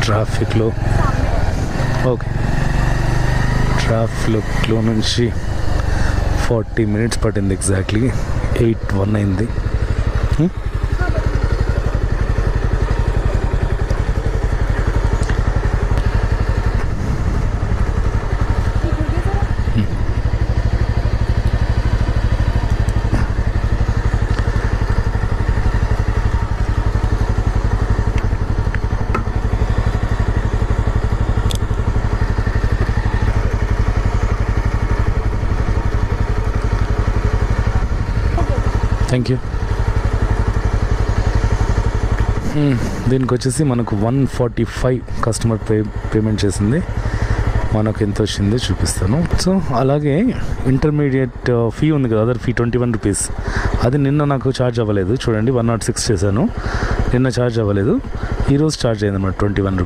ట్రాఫిక్లో ఓకే ట్రాఫిక్లో నుంచి 40 minutes పట్టింది. ఎగ్జాక్ట్లీ 8:01 అయింది. Thank you. దీనికి వచ్చేసి మనకు 145 కస్టమర్ పేమెంట్ చేసింది. మనకు ఎంత వచ్చిందో చూపిస్తాను. సో అలాగే ఇంటర్మీడియట్ ఫీ ఉంది కదా, అదర్ ఫీ 21 రూపీస్. అది నిన్న నాకు ఛార్జ్ అవ్వలేదు. చూడండి 106 చేశాను, నిన్న ఛార్జ్ అవ్వలేదు, ఈరోజు ఛార్జ్ అయింది అన్నమాట 21 రూపీస్.